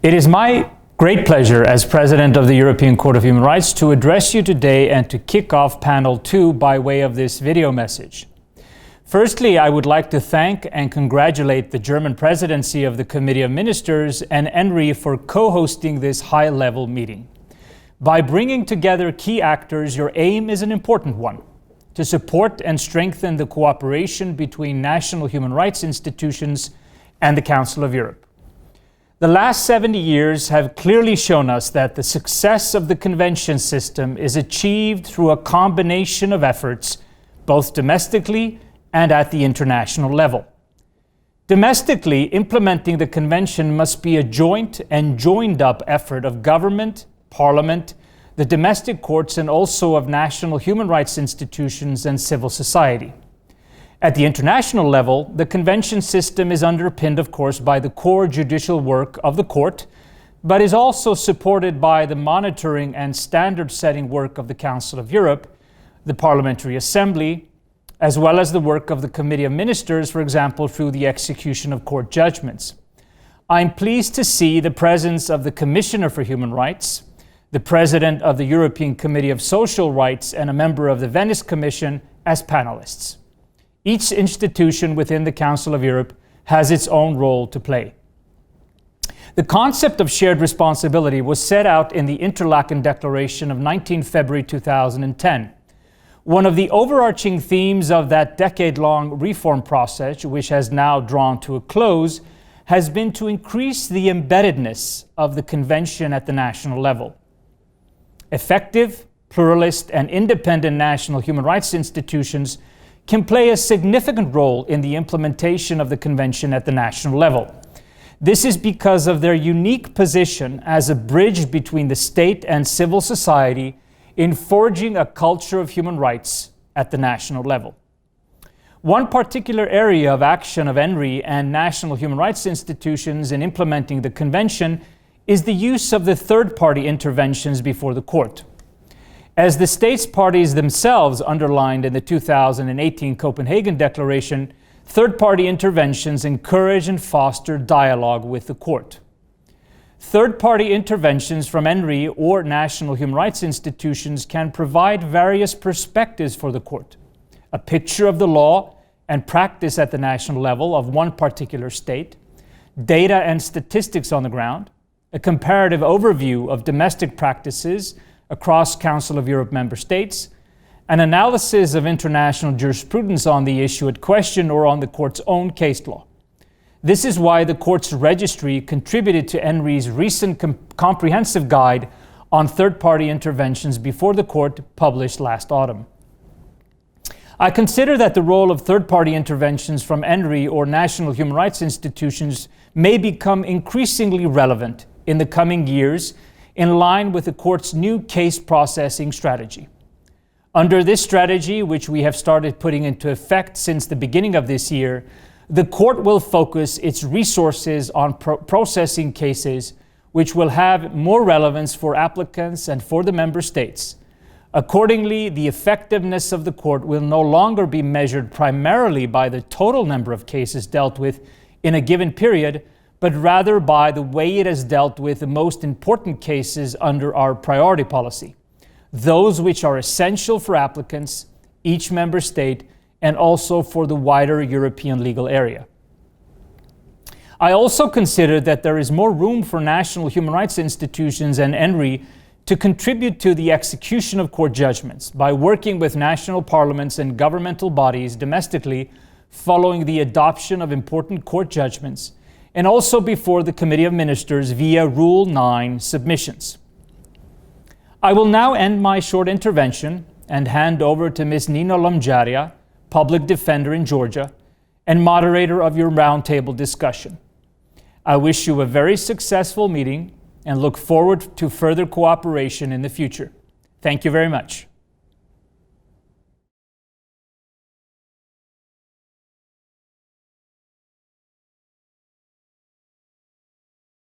It is my great pleasure as President of the European Court of Human Rights to address you today and to kick off Panel 2 by way of this video message. Firstly, I would like to thank and congratulate the German presidency of the Committee of Ministers and ENRI for co-hosting this high-level meeting. By bringing together key actors, your aim is an important one: to support and strengthen the cooperation between national human rights institutions and the Council of Europe. The last 70 years have clearly shown us that the success of the convention system is achieved through a combination of efforts, both domestically and at the international level. Domestically, implementing the convention must be a joint and joined-up effort of government, parliament, the domestic courts, and also of national human rights institutions and civil society. At the international level, the convention system is underpinned, of course, by the core judicial work of the court, but is also supported by the monitoring and standard-setting work of the Council of Europe, the Parliamentary Assembly, as well as the work of the Committee of Ministers, for example, through the execution of court judgments. I'm pleased to see the presence of the Commissioner for Human Rights, the President of the European Committee of Social Rights, and a member of the Venice Commission as panelists. Each institution within the Council of Europe has its own role to play. The concept of shared responsibility was set out in the Interlaken Declaration of 19 February 2010. One of the overarching themes of that decade-long reform process, which has now drawn to a close, has been to increase the embeddedness of the Convention at the national level. Effective, pluralist, and independent national human rights institutions can play a significant role in the implementation of the Convention at the national level. This is because of their unique position as a bridge between the state and civil society in forging a culture of human rights at the national level. One particular area of action of ENRI and national human rights institutions in implementing the Convention is the use of the third-party interventions before the court. As the states parties themselves underlined in the 2018 Copenhagen Declaration, third-party interventions encourage and foster dialogue with the court. Third-party interventions from ENRI or national human rights institutions can provide various perspectives for the court: a picture of the law and practice at the national level of one particular state, data and statistics on the ground, a comparative overview of domestic practices across Council of Europe member states, an analysis of international jurisprudence on the issue at question or on the court's own case law. This is why the court's registry contributed to ENRI's recent comprehensive guide on third-party interventions before the court, published last autumn. I consider that the role of third-party interventions from ENRI or national human rights institutions may become increasingly relevant in the coming years, in line with the court's new case processing strategy. Under this strategy, which we have started putting into effect since the beginning of this year, the court will focus its resources on processing cases which will have more relevance for applicants and for the member states. Accordingly, the effectiveness of the court will no longer be measured primarily by the total number of cases dealt with in a given period, but rather by the way it has dealt with the most important cases under our priority policy, those which are essential for applicants, each member state, and also for the wider European legal area. I also consider that there is more room for national human rights institutions and ENRI to contribute to the execution of court judgments by working with national parliaments and governmental bodies domestically following the adoption of important court judgments, and also before the Committee of Ministers via Rule 9 submissions. I will now end my short intervention and hand over to Ms. Nino Lomjaria, Public Defender in Georgia, and moderator of your roundtable discussion. I wish you a very successful meeting and look forward to further cooperation in the future. Thank you very much.